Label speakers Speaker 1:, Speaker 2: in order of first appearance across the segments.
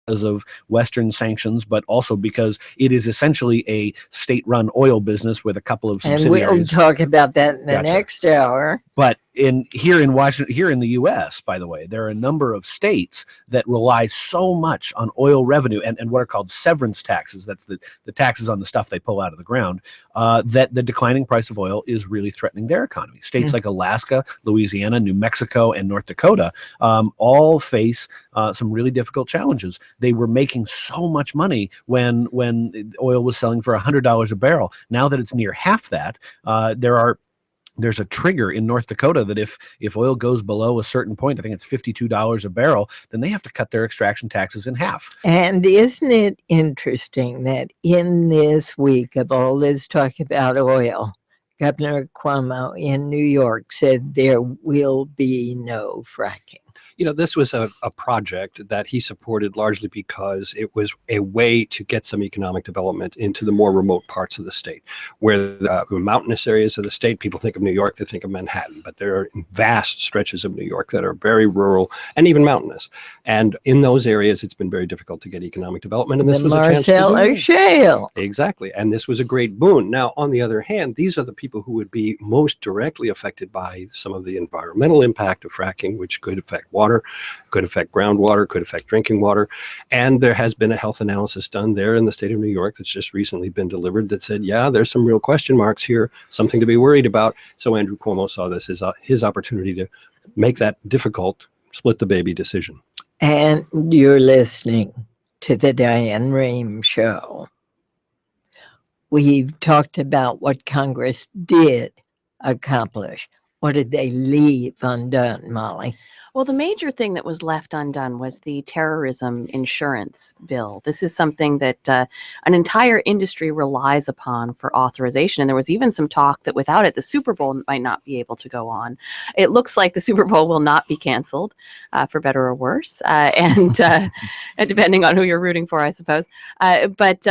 Speaker 1: of Western sanctions, but also because it is essentially a state-run oil business with a couple of subsidiaries.
Speaker 2: And we'll talk about that in the next hour.
Speaker 1: But here in Washington, here in the U.S., by the way, there are a number of states that rely so much on oil revenue and what are called severance taxes. That's the taxes on the stuff they pull out of the ground. That the declining price of oil is really threatening their economy. States like Alaska, Louisiana, New Mexico, and North Dakota all face some really difficult challenges. They were making so much money when oil was selling for $100 a barrel. Now that it's near half that, there's a trigger in North Dakota that if oil goes below a certain point, I think it's $52 a barrel, then they have to cut their extraction taxes in half.
Speaker 2: And isn't it interesting that in this week of all this talk about oil, Governor Cuomo in New York said there will be no fracking?
Speaker 3: You know, this was a project that he supported largely because it was a way to get some economic development into the more remote parts of the state, where the mountainous areas of the state, people think of New York, they think of Manhattan, but there are vast stretches of New York that are very rural and even mountainous. And in those areas, it's been very difficult to get economic development. And this was a chance to do it.
Speaker 2: Shale.
Speaker 3: Exactly. And this was a great boon. Now, on the other hand, these are the people who would be most directly affected by some of the environmental impact of fracking, which could affect water, could affect groundwater, could affect drinking water. And there has been a health analysis done there in the state of New York that's just recently been delivered that said, yeah, there's some real question marks here, something to be worried about. So Andrew Cuomo saw this as his opportunity to make that difficult split the baby decision.
Speaker 2: And you're listening to the Diane Rehm Show. We've talked about what Congress did accomplish. What did they leave undone, Molly?
Speaker 4: Well, the major thing that was left undone was the terrorism insurance bill. This is something that an entire industry relies upon for authorization. And there was even some talk that without it, the Super Bowl might not be able to go on. It looks like the Super Bowl will not be canceled, for better or worse, and depending on who you're rooting for, I suppose. But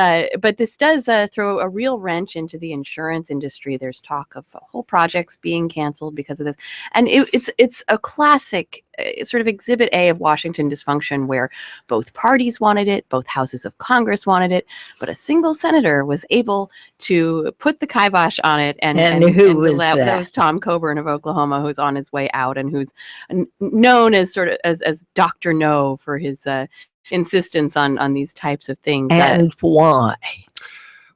Speaker 4: this does throw a real wrench into the insurance industry. There's talk of whole projects being canceled because of this. And it's a classic sort of exhibit A of Washington dysfunction, where both parties wanted it, both houses of Congress wanted it, but a single senator was able to put the kibosh on it. And
Speaker 2: who was that?
Speaker 4: That was Tom Coburn of Oklahoma, who's on his way out and who's known as sort of as Dr. No for his insistence on these types of things.
Speaker 2: And why?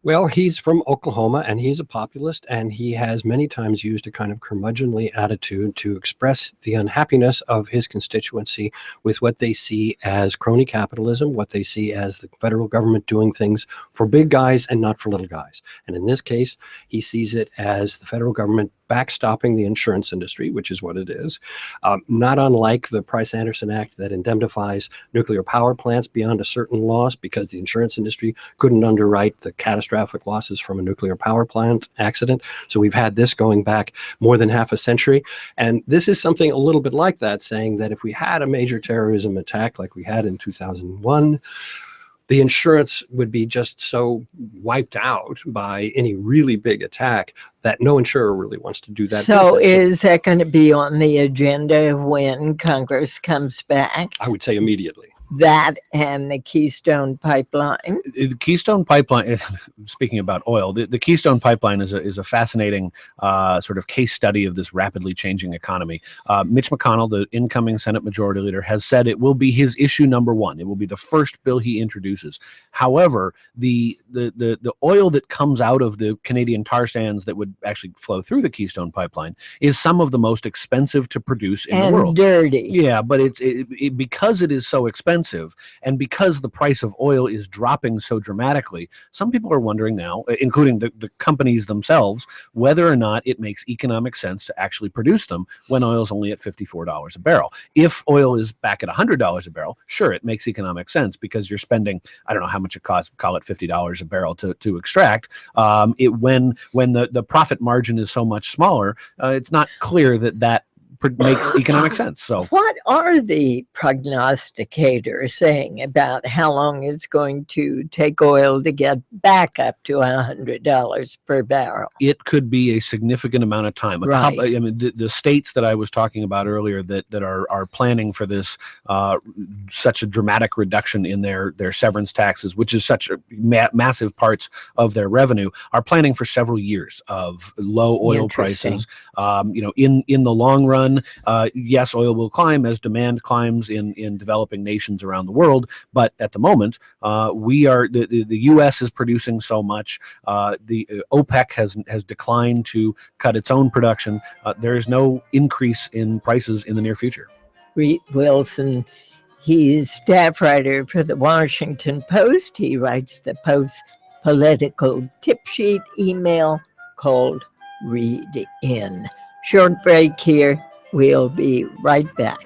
Speaker 3: Well, he's from Oklahoma and he's a populist, and he has many times used a kind of curmudgeonly attitude to express the unhappiness of his constituency with what they see as crony capitalism, what they see as the federal government doing things for big guys and not for little guys. And in this case, he sees it as the federal government backstopping the insurance industry, which is what it is, not unlike the Price-Anderson Act that indemnifies nuclear power plants beyond a certain loss because the insurance industry couldn't underwrite the catastrophic losses from a nuclear power plant accident. So we've had this going back more than half a century. And this is something a little bit like that, saying that if we had a major terrorism attack like we had in 2001, the insurance would be just so wiped out by any really big attack that no insurer really wants to do that.
Speaker 2: So is that going to be on the agenda when Congress comes back?
Speaker 3: I would say immediately.
Speaker 2: That and the Keystone Pipeline.
Speaker 1: The Keystone Pipeline, speaking about oil, the Keystone Pipeline is a fascinating sort of case study of this rapidly changing economy. Mitch McConnell, the incoming Senate Majority Leader, has said it will be his issue number one. It will be the first bill he introduces. However, the oil that comes out of the Canadian tar sands that would actually flow through the Keystone Pipeline is some of the most expensive to produce in the world.
Speaker 2: And dirty.
Speaker 1: Yeah, but because it is so expensive, and because the price of oil is dropping so dramatically, some people are wondering now, including the companies themselves, whether or not it makes economic sense to actually produce them when oil is only at $54 a barrel. If oil is back at $100 a barrel, sure, it makes economic sense because you're spending, I don't know how much it costs, call it $50 a barrel to extract. When the profit margin is so much smaller, it's not clear that makes economic sense. So
Speaker 2: what are the prognosticators saying about how long it's going to take oil to get back up to $100 per barrel?
Speaker 1: it could be a significant amount of time.
Speaker 2: Right.
Speaker 1: I mean, the states that I was talking about earlier that are planning for this such a dramatic reduction in their severance taxes, which is such a massive parts of their revenue, are planning for several years of low oil prices. In the long run, yes, oil will climb as demand climbs in developing nations around the world. But at the moment, the U.S. is producing so much. The OPEC has declined to cut its own production. There is no increase in prices in the near future.
Speaker 2: Reed Wilson, he's staff writer for the Washington Post. He writes the Post political tip sheet email called Read In. Short break here. We'll be right back.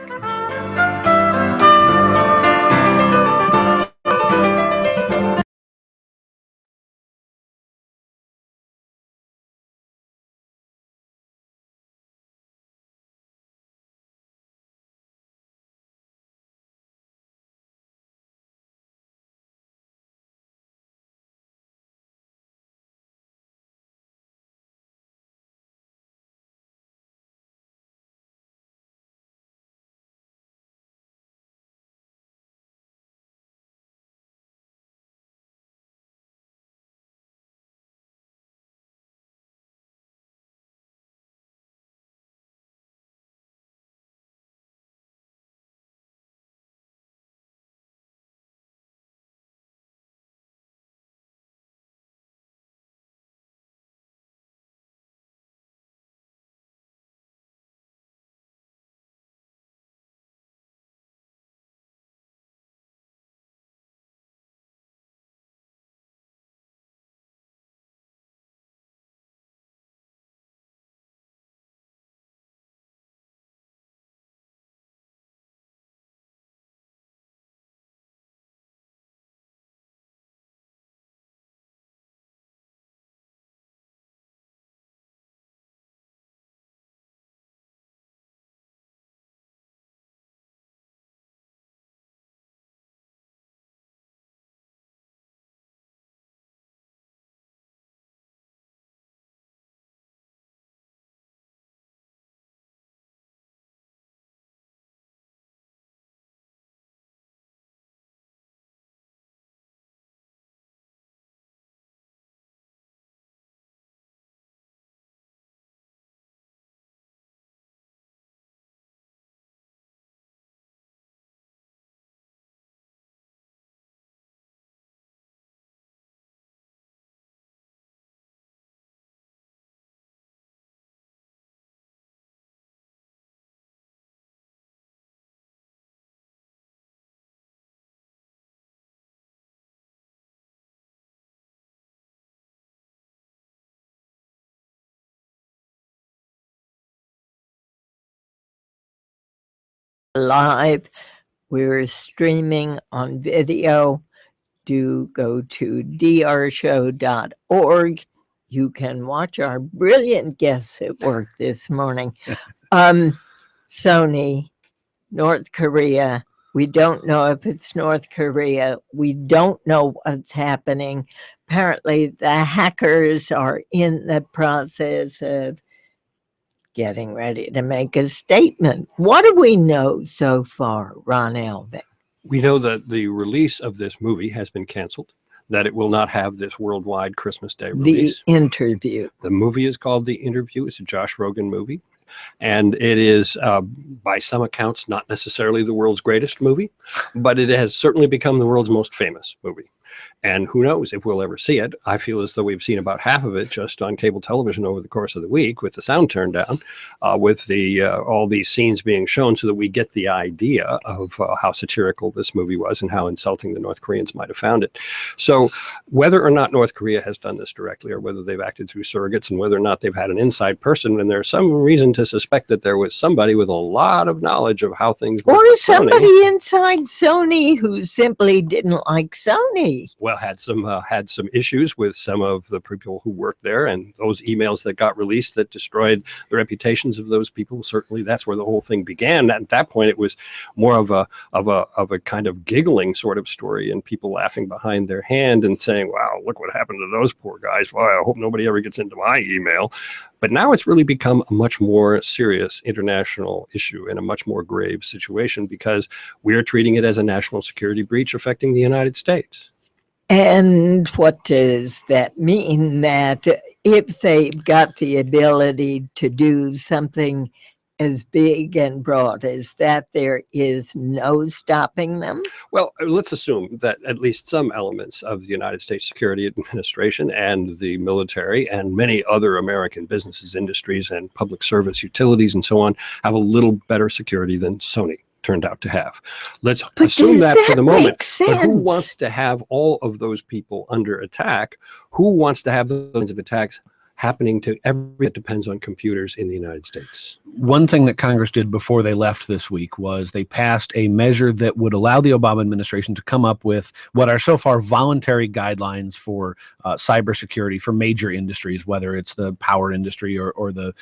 Speaker 2: Live. We're streaming on video. Do go to drshow.org. You can watch our brilliant guests at work this morning. Sony, North Korea. We don't know if it's North Korea. We don't know what's happening. Apparently, the hackers are in the process of getting ready to make a statement. What do we know so far, Ron Elving?
Speaker 3: We know that the release of this movie has been canceled, that it will not have this worldwide Christmas Day release.
Speaker 2: The Interview.
Speaker 3: The movie is called The Interview. It's a Josh Rogan movie. And it is, by some accounts, not necessarily the world's greatest movie, but it has certainly become the world's most famous movie. And who knows if we'll ever see it. I feel as though we've seen about half of it just on cable television over the course of the week with the sound turned down, with the all these scenes being shown so that we get the idea of how satirical this movie was and how insulting the North Koreans might have found it. So whether or not North Korea has done this directly or whether they've acted through surrogates and whether or not they've had an inside person, and there's some reason to suspect that there was somebody with a lot of knowledge of how things work.
Speaker 2: Or somebody inside Sony who simply didn't like Sony.
Speaker 3: Well, well, had some issues with some of the people who worked there, and those emails that got released that destroyed the reputations of those people. Certainly, that's where the whole thing began. At that point, it was more of a kind of giggling sort of story, and people laughing behind their hand and saying, "Wow, look what happened to those poor guys. Well, I hope nobody ever gets into my email." But now it's really become a much more serious international issue and a much more grave situation, because we are treating it as a national security breach affecting the United States.
Speaker 2: And what does that mean? That if they've got the ability to do something as big and broad as that, there is no stopping them?
Speaker 3: Well, let's assume that at least some elements of the United States Security Administration and the military and many other American businesses, industries, and public service utilities and so on have a little better security than Sony turned out to have. Let's assume that for the moment. But who wants to have all of those people under attack? Who wants to have those kinds of attacks happening to everything that depends on computers in the United States?
Speaker 1: One thing that Congress did before they left this week was they passed a measure that would allow the Obama administration to come up with what are so far voluntary guidelines for cybersecurity for major industries, whether it's the power industry or the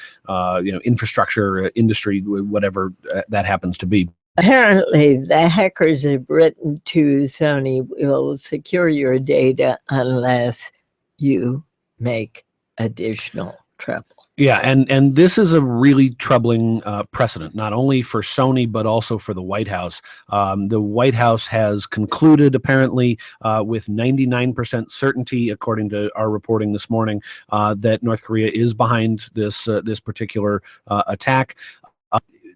Speaker 1: infrastructure industry, whatever that happens to be.
Speaker 2: Apparently, the hackers have written to Sony, "Will secure your data unless you make additional trouble."
Speaker 1: Yeah, and this is a really troubling precedent, not only for Sony, but also for the White House. The White House has concluded, apparently, with 99% certainty, according to our reporting this morning, that North Korea is behind this particular attack.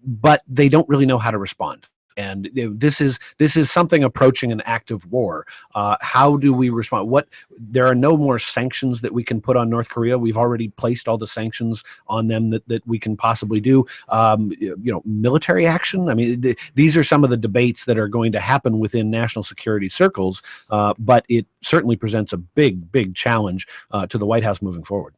Speaker 1: But they don't really know how to respond. And this is something approaching an act of war. How do we respond? There are no more sanctions that we can put on North Korea. We've already placed all the sanctions on them that we can possibly do. Military action. I mean, these are some of the debates that are going to happen within national security circles. But it certainly presents a big challenge to the White House moving forward.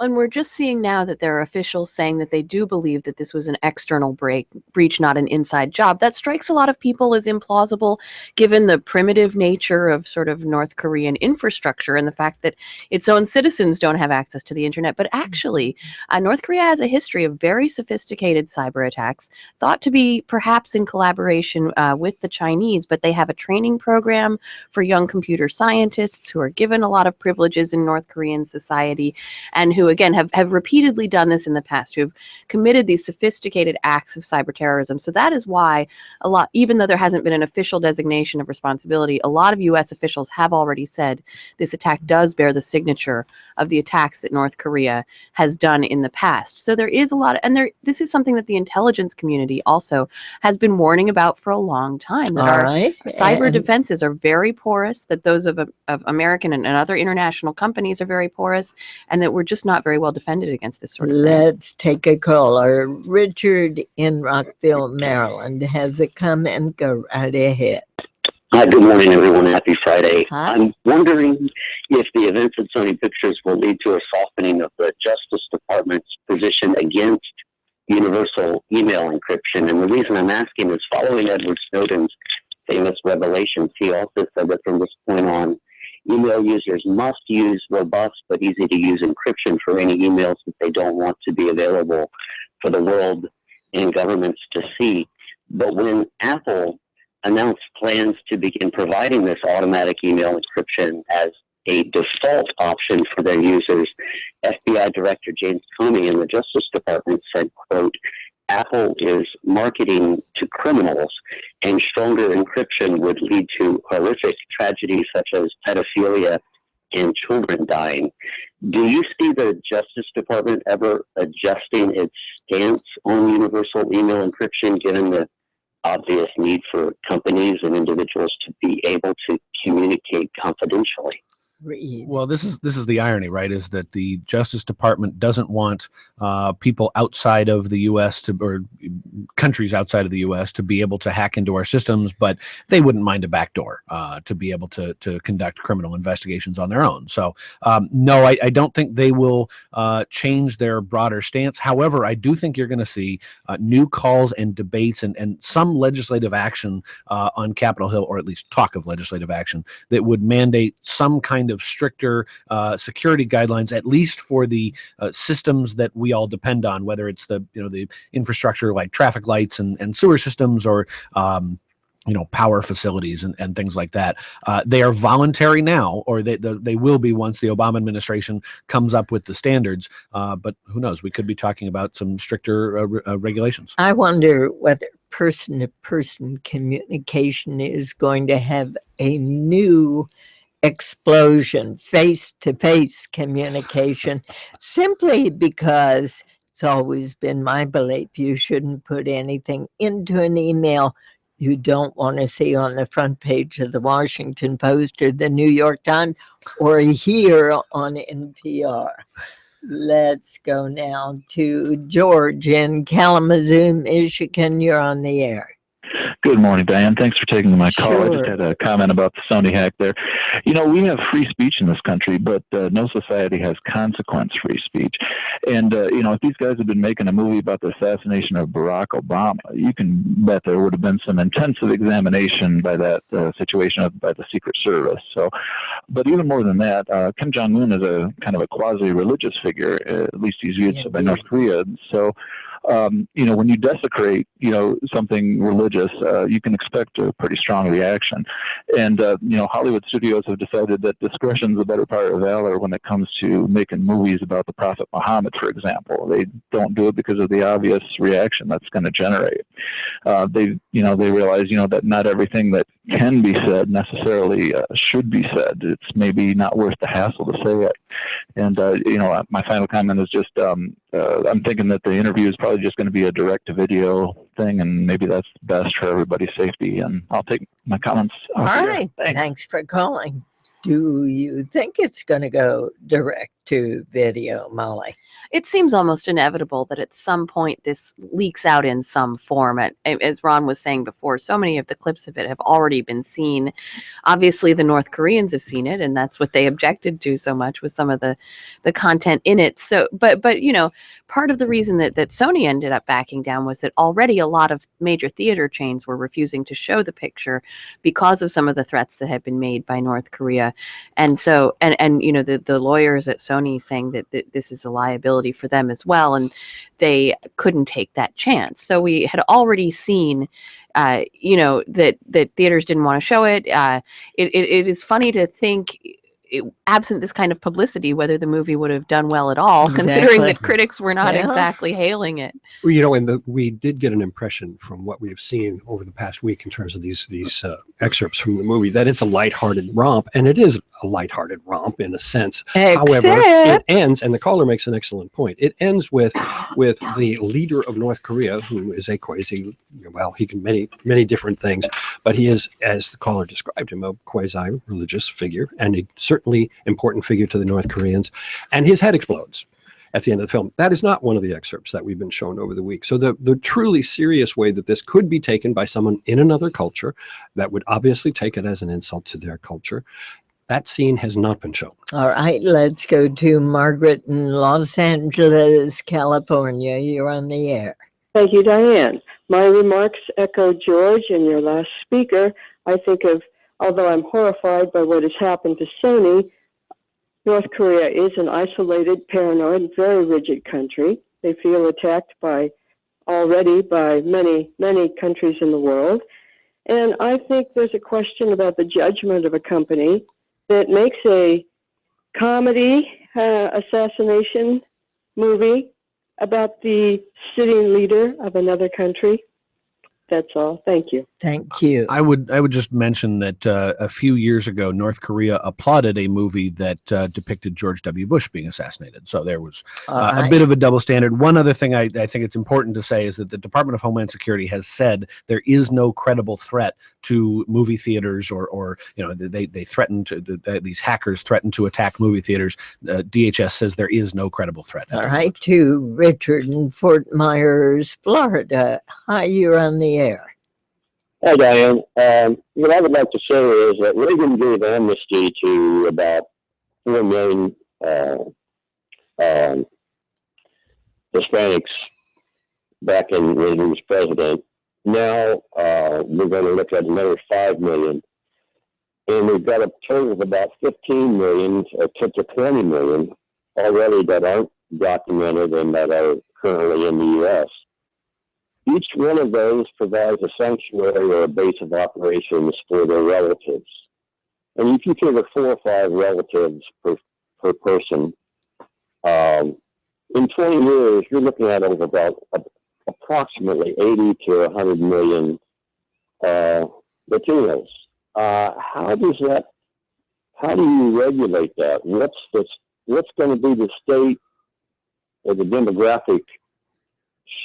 Speaker 4: And we're just seeing now that there are officials saying that they do believe that this was an external breach, not an inside job. That strikes a lot of people as implausible, given the primitive nature of sort of North Korean infrastructure and the fact that its own citizens don't have access to the internet. But actually, North Korea has a history of very sophisticated cyber attacks, thought to be perhaps in collaboration with the Chinese, but they have a training program for young computer scientists who are given a lot of privileges in North Korean society, and who again have repeatedly done this in the past, who have committed these sophisticated acts of cyber terrorism. So that is why even though there hasn't been an official designation of responsibility, a lot of US officials have already said this attack does bear the signature of the attacks that North Korea has done in the past. So there is a lot, and this is something that the intelligence community also has been warning about for a long time, that our cyber defenses are very porous, that those of American and other international companies are very porous, and that we're just not very well defended against this sort of thing.
Speaker 2: Let's take a caller. Richard in Rockville, Maryland, has a comment. Go right ahead.
Speaker 5: Hi, good morning, everyone. Happy Friday.
Speaker 2: Hi.
Speaker 5: I'm wondering if the events at Sony Pictures will lead to a softening of the Justice Department's position against universal email encryption. And the reason I'm asking is, following Edward Snowden's famous revelations, he also said that from this point on, email users must use robust but easy to use encryption for any emails that they don't want to be available for the world and governments to see. But when Apple announced plans to begin providing this automatic email encryption as a default option for their users, FBI Director James Comey in the Justice Department said, quote, "Apple is marketing to criminals, and stronger encryption would lead to horrific tragedies such as pedophilia and children dying." Do you see the Justice Department ever adjusting its stance on universal email encryption, given the obvious need for companies and individuals to be able to communicate confidentially?
Speaker 2: read.
Speaker 1: Well, this is the irony, right? Is that the Justice Department doesn't want people outside of the U.S. or countries outside of the U.S. to be able to hack into our systems, but they wouldn't mind a backdoor to be able to conduct criminal investigations on their own. So, no, I don't think they will change their broader stance. However, I do think you're going to see new calls and debates and some legislative action on Capitol Hill, or at least talk of legislative action that would mandate some kind of stricter security guidelines, at least for the systems that we all depend on, whether it's the infrastructure like traffic lights and sewer systems, or power facilities and things like that. They are voluntary now, or they will be once the Obama administration comes up with the standards. But who knows? We could be talking about some stricter regulations.
Speaker 2: I wonder whether person-to-person communication is going to have a new explosion, face-to-face communication, simply because it's always been my belief you shouldn't put anything into an email you don't want to see on the front page of the Washington Post or the New York Times or here on NPR. Let's go now to George in Kalamazoo, Michigan. You're on the air.
Speaker 6: Good morning, Diane. Thanks for taking my call.
Speaker 2: Sure.
Speaker 6: I just had a comment about the Sony hack there. We have free speech in this country, but no society has consequence-free speech. And, if these guys had been making a movie about the assassination of Barack Obama, you can bet there would have been some intensive examination by that situation by the Secret Service. So, but even more than that, Kim Jong-un is a kind of a quasi-religious figure, at least he's viewed by North Korea. So, when you desecrate, something religious, you can expect a pretty strong reaction. And, Hollywood studios have decided that discretion is a better part of valor when it comes to making movies about the Prophet Muhammad, for example. They don't do it because of the obvious reaction that's going to generate. They realize, that not everything that can be said necessarily should be said. It's maybe not worth the hassle to say it. And, my final comment is just, I'm thinking that the interview is probably just going to be a direct-to-video thing, and maybe that's best for everybody's safety. And I'll take my comments off.
Speaker 2: All right. Thanks for calling. Do you think it's going to go direct to video, Molly?
Speaker 4: It seems almost inevitable that at some point this leaks out in some form. As Ron was saying before, so many of the clips of it have already been seen. Obviously, the North Koreans have seen it, and that's what they objected to so much, was some of the content in it. So, but part of the reason that Sony ended up backing down was that already a lot of major theater chains were refusing to show the picture because of some of the threats that had been made by North Korea. And so, the lawyers at Sony saying that this is a liability for them as well, and they couldn't take that chance. So we had already seen, that theaters didn't want to show it. It is funny to think, absent this kind of publicity, whether the movie would have done well at all, considering that critics were not exactly hailing it.
Speaker 3: Well, and we did get an impression from what we have seen over the past week in terms of these excerpts from the movie that it's a lighthearted romp, and it is a lighthearted romp in a sense. However, it ends, and the caller makes an excellent point. It ends with the leader of North Korea, who is a quasi, he can many different things, but he is, as the caller described him, a quasi-religious figure, and a certainly important figure to the North Koreans, and his head explodes at the end of the film. That is not one of the excerpts that we've been shown over the week. So the truly serious way that this could be taken by someone in another culture that would obviously take it as an insult to their culture, that scene has not been shown.
Speaker 2: All right, let's go to Margaret in Los Angeles, California. You're on the air.
Speaker 7: Thank you, Diane. My remarks echo George and your last speaker. I think although I'm horrified by what has happened to Sony, North Korea is an isolated, paranoid, very rigid country. They feel attacked already by many, many countries in the world. And I think there's a question about the judgment of a company that makes a comedy assassination movie about the sitting leader of another country. That's all. Thank you.
Speaker 2: Thank you.
Speaker 1: I would just mention that a few years ago, North Korea applauded a movie that depicted George W. Bush being assassinated. So there was a bit of a double standard. One other thing I think it's important to say is that the Department of Homeland Security has said there is no credible threat to movie theaters, or they threaten to these hackers threaten to attack movie theaters. DHS says there is no credible threat.
Speaker 2: All right, to Richard in Fort Myers, Florida. Hi, you're on the air.
Speaker 8: Hi, Diane. What I would like to say is that Reagan gave amnesty to about 4 million Hispanics back when he was president. Now we're going to look at another 5 million. And we've got a total of about 15 million to 20 million already that aren't documented and that are currently in the U.S. Each one of those provides a sanctuary or a base of operations for their relatives. And if you figure 4 or 5 relatives per person, in 20 years, you're looking at over about approximately 80 to 100 million Latinos. How do you regulate that? What's going to be the state or the demographic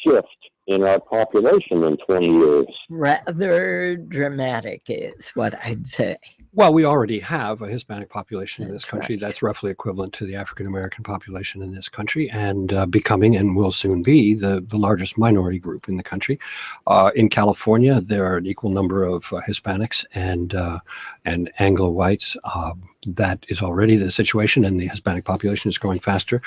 Speaker 8: shift in our population in 20 years?
Speaker 2: Rather dramatic is what I'd say.
Speaker 3: Well, we already have a Hispanic population in this
Speaker 2: That's
Speaker 3: country
Speaker 2: right.
Speaker 3: that's roughly equivalent to the African American population in this country, and becoming and will soon be the largest minority group in the country. In California, there are an equal number of Hispanics and Anglo whites. That is already the situation, and the Hispanic population is growing faster.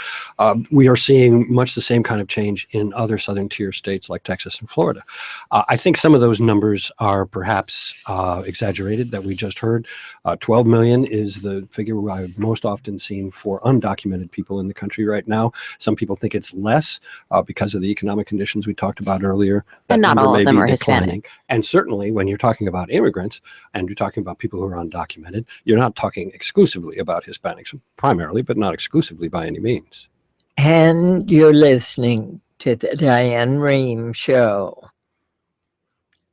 Speaker 3: We are seeing much the same kind of change in other southern tier states like Texas and Florida. I think some of those numbers are perhaps exaggerated that we just heard. 12 million is the figure I've most often seen for undocumented people in the country right now. Some people think it's less because of the economic conditions we talked about earlier. That
Speaker 4: And not
Speaker 3: number
Speaker 4: all of
Speaker 3: may
Speaker 4: them
Speaker 3: be
Speaker 4: are
Speaker 3: declining.
Speaker 4: Hispanic.
Speaker 3: And certainly when you're talking about immigrants and you're talking about people who are undocumented, you're not talking exclusively about Hispanics, primarily, but not exclusively by any means.
Speaker 2: And you're listening to the Diane Rehm Show.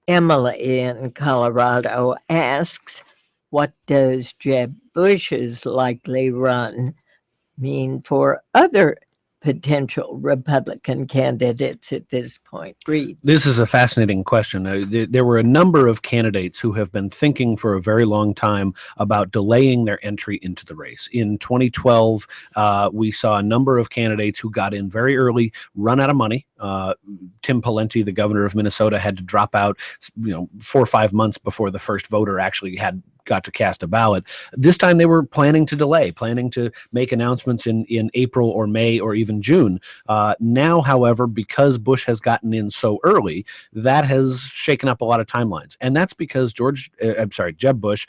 Speaker 2: Emily in Colorado asks, what does Jeb Bush's likely run mean for other potential Republican candidates at this point? Reed.
Speaker 1: This is a fascinating question. There were a number of candidates who have been thinking for a very long time about delaying their entry into the race. In 2012, we saw a number of candidates who got in very early, run out of money. Tim Pawlenty, the governor of Minnesota, had to drop out 4 or 5 months before the first voter actually got to cast a ballot. This time they were planning to delay, planning to make announcements in April or May or even June. Now, however, because Bush has gotten in so early, that has shaken up a lot of timelines. And that's because Jeb Bush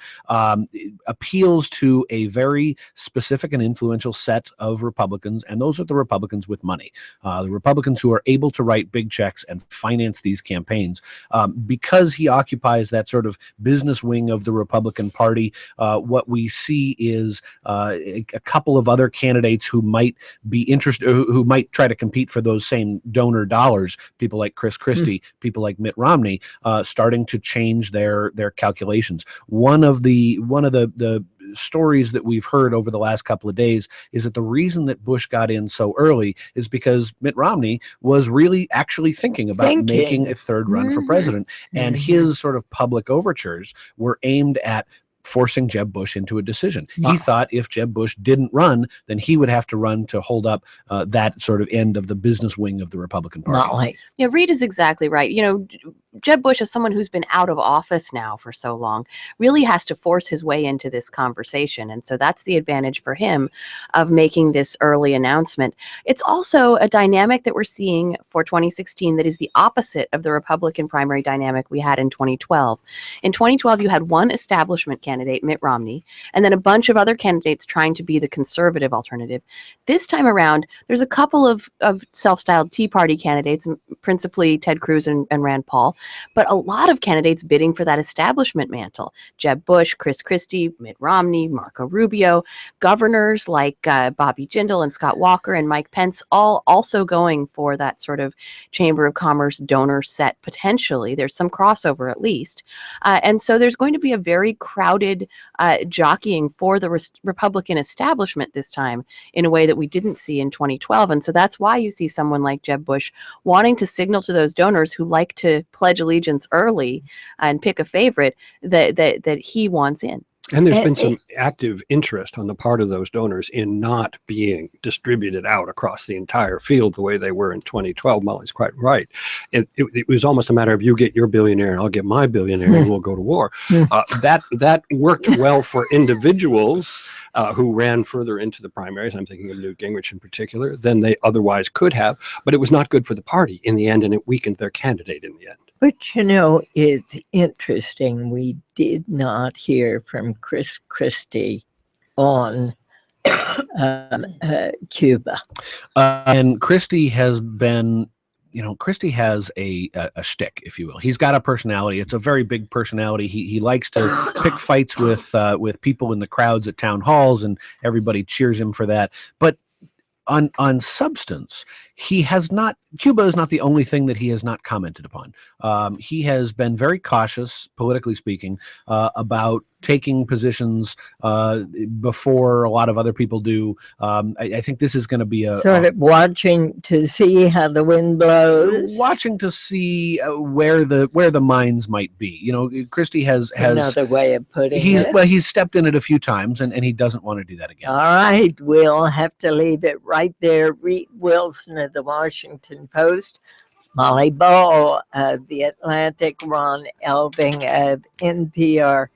Speaker 1: appeals to a very specific and influential set of Republicans, and those are the Republicans with money. The Republicans who are able to write big checks and finance these campaigns. Because he occupies that sort of business wing of the Republican Party, what we see is a couple of other candidates who might be interested, who might try to compete for those same donor dollars. People like Chris Christie, people like Mitt Romney, starting to change their calculations. One of the stories that we've heard over the last couple of days is that the reason that Bush got in so early is because Mitt Romney was really actually thinking about making a third run for president, and his sort of public overtures were aimed at forcing Jeb Bush into a decision. He thought if Jeb Bush didn't run, then he would have to run to hold up that sort of end of the business wing of the Republican Party.
Speaker 4: Yeah, Reed is exactly right. Jeb Bush, as someone who's been out of office now for so long, really has to force his way into this conversation. And so that's the advantage for him of making this early announcement. It's also a dynamic that we're seeing for 2016 that is the opposite of the Republican primary dynamic we had in 2012. In 2012, you had one establishment candidate, Mitt Romney, and then a bunch of other candidates trying to be the conservative alternative. This time around, there's a couple of self-styled Tea Party candidates, principally Ted Cruz and Rand Paul, but a lot of candidates bidding for that establishment mantle. Jeb Bush, Chris Christie, Mitt Romney, Marco Rubio, governors like Bobby Jindal and Scott Walker and Mike Pence, all also going for that sort of Chamber of Commerce donor set potentially. There's some crossover at least. And so there's going to be a very crowded jockeying for the Republican establishment this time in a way that we didn't see in 2012. And so that's why you see someone like Jeb Bush wanting to signal to those donors who like to pledge allegiance early and pick a favorite that he wants in.
Speaker 3: And there's been some active interest on the part of those donors in not being distributed out across the entire field the way they were in 2012. Molly's quite right. It was almost a matter of you get your billionaire and I'll get my billionaire and we'll go to war. That worked well for individuals who ran further into the primaries. I'm thinking of Newt Gingrich in particular than they otherwise could have. But it was not good for the party in the end, and it weakened their candidate in the end.
Speaker 2: But, you know, it's interesting. We did not hear from Chris Christie on Cuba.
Speaker 1: And Christie has been, you know, Christie has a shtick, if you will. He's got a personality. It's a very big personality. He likes to pick fights with people in the crowds at town halls, and everybody cheers him for that. But on substance, he has not. Cuba is not the only thing that he has not commented upon. He has been very cautious, politically speaking, about taking positions before a lot of other people do. I think this is going to be a
Speaker 2: sort of watching to see how the wind blows,
Speaker 1: watching to see where the mines might be. You know, Christie has
Speaker 2: another way of putting it.
Speaker 1: Well, he's stepped in it a few times, and he doesn't want to do that again.
Speaker 2: All right, we'll have to leave it right there. Reed Wilson of the Washington Post, Molly Ball of The Atlantic, Ron Elving of NPR.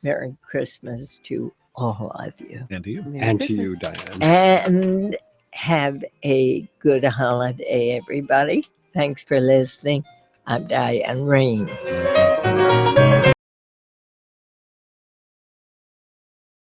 Speaker 2: Merry Christmas to all of you.
Speaker 1: And to you.
Speaker 3: And to you, Diane.
Speaker 2: And have a good holiday, everybody. Thanks for listening. I'm Diane Rain.